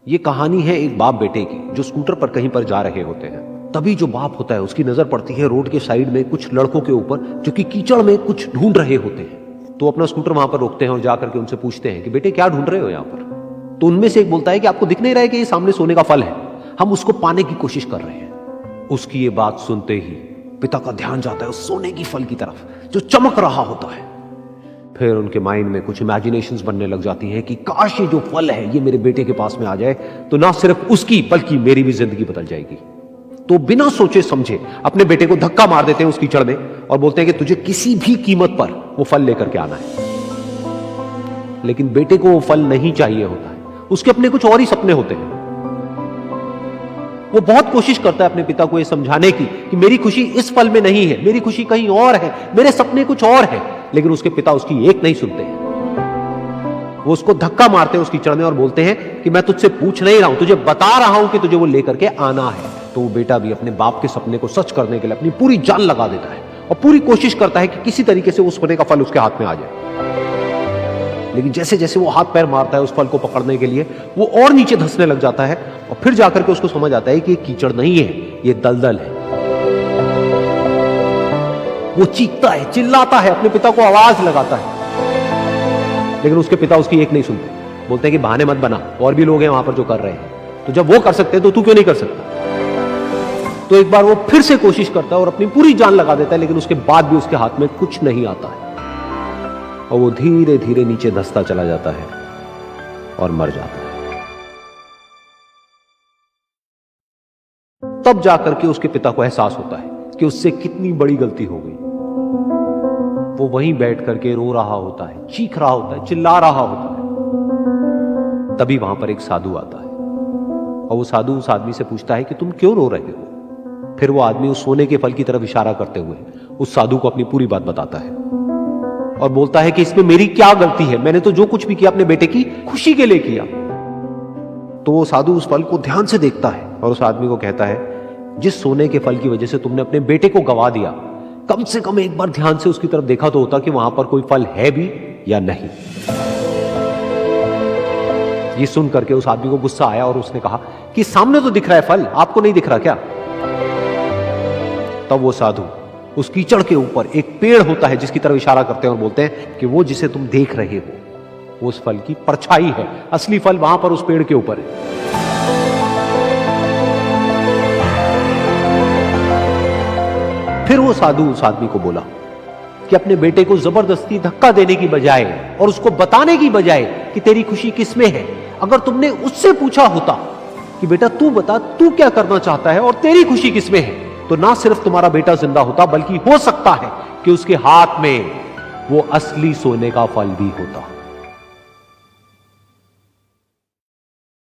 ये कहानी है एक बाप बेटे की जो स्कूटर पर कहीं पर जा रहे होते हैं। तभी जो बाप होता है उसकी नजर पड़ती है रोड के साइड में कुछ लड़कों के ऊपर जो कि कीचड़ में कुछ ढूंढ रहे होते हैं। तो अपना स्कूटर वहां पर रोकते हैं और जाकर के उनसे पूछते हैं कि बेटे क्या ढूंढ रहे हो यहाँ पर। तो उनमें से एक बोलता है कि आपको दिख नहीं रहा है कि ये सामने सोने का फल है, हम उसको पाने की कोशिश कर रहे हैं। उसकी ये बात सुनते ही पिता का ध्यान जाता है उस सोने की फल की तरफ जो चमक रहा होता है। फिर उनके माइंड में कुछ इमेजिनेशंस बनने लग जाती हैं कि काश ये जो फल है ये मेरे बेटे के पास में आ जाए तो ना सिर्फ उसकी बल्कि मेरी भी जिंदगी बदल जाएगी। तो बिना सोचे समझे अपने बेटे को धक्का मार देते हैं उस कीचड़ में और बोलते हैं कि तुझे किसी भी कीमत पर वो फल लेकर के आना है। लेकिन बेटे को वो फल नहीं चाहिए होता है, उसके अपने कुछ और ही सपने होते हैं। वो बहुत कोशिश करता है अपने पिता को ये समझाने की कि मेरी खुशी इस फल में नहीं है, मेरी खुशी कहीं और है, मेरे सपने कुछ और है। लेकिन उसके पिता उसकी एक नहीं सुनते हैं। वो उसको धक्का मारते हैं उस कीचड़ में और बोलते हैं कि मैं तुझसे पूछ नहीं रहा हूं, तुझे बता रहा हूं कि तुझे वो लेकर के आना है। तो वो बेटा भी अपने बाप के सपने को सच करने के लिए अपनी पूरी जान लगा देता है और पूरी कोशिश करता है कि किसी तरीके से उस सोने का फल उसके हाथ में आ जाए। लेकिन जैसे जैसे वो हाथ पैर मारता है उस फल को पकड़ने के लिए वो और नीचे धंसने लग जाता है और फिर जाकर के उसको समझ आता है कि ये कीचड़ नहीं है, ये दलदल है। वो चीखता है, चिल्लाता है, अपने पिता को आवाज लगाता है, लेकिन उसके पिता उसकी एक नहीं सुनते। बोलते हैं कि बहाने मत बना, और भी लोग हैं वहां पर जो कर रहे हैं, तो जब वो कर सकते हैं तो तू क्यों नहीं कर सकता। तो एक बार वो फिर से कोशिश करता है और अपनी पूरी जान लगा देता है, लेकिन उसके बाद भी उसके हाथ में कुछ नहीं आता है और वो धीरे धीरे नीचे धंसता चला जाता है और मर जाता है। तब जाकर के उसके पिता को एहसास होता है कि उससे कितनी बड़ी गलती हो गई। वो वहीं बैठ करके रो रहा होता है, चीख रहा होता है, चिल्ला रहा होता है। तभी वहां पर एक साधु आता है और वो साधु उस आदमी से पूछता है कि तुम क्यों रो रहे हो। फिर वो आदमी उस सोने के फल की तरफ इशारा करते हुए उस साधु को अपनी पूरी बात बताता है और बोलता है कि इसमें मेरी क्या गलती है, मैंने तो जो कुछ भी किया अपने बेटे की खुशी के लिए किया। तो वो साधु उस फल को ध्यान से देखता है और उस आदमी को कहता है जिस सोने के फल की वजह से तुमने अपने बेटे को गवा दिया, कम से कम एक बार ध्यान से उसकी तरफ देखा तो होता कि वहां पर कोई फल है भी या नहीं। ये सुन करके उस आदमी को गुस्सा आया और उसने कहा कि सामने तो दिख रहा है फल, आपको नहीं दिख रहा क्या। तब वो साधु उस कीचड़ के ऊपर एक पेड़ होता है जिसकी तरफ इशारा करते हैं और बोलते हैं कि वो जिसे तुम देख रहे हो वो उस फल की परछाई है, असली फल वहां पर उस पेड़ के ऊपर है। फिर वो साधु उस आदमी को बोला कि अपने बेटे को जबरदस्ती धक्का देने की बजाय और उसको बताने की बजाय कि तेरी खुशी किसमें है, अगर तुमने उससे पूछा होता कि बेटा तू बता तू क्या करना चाहता है और तेरी खुशी किसमें है, तो ना सिर्फ तुम्हारा बेटा जिंदा होता बल्कि हो सकता है कि उसके हाथ में वो असली सोने का फल भी होता।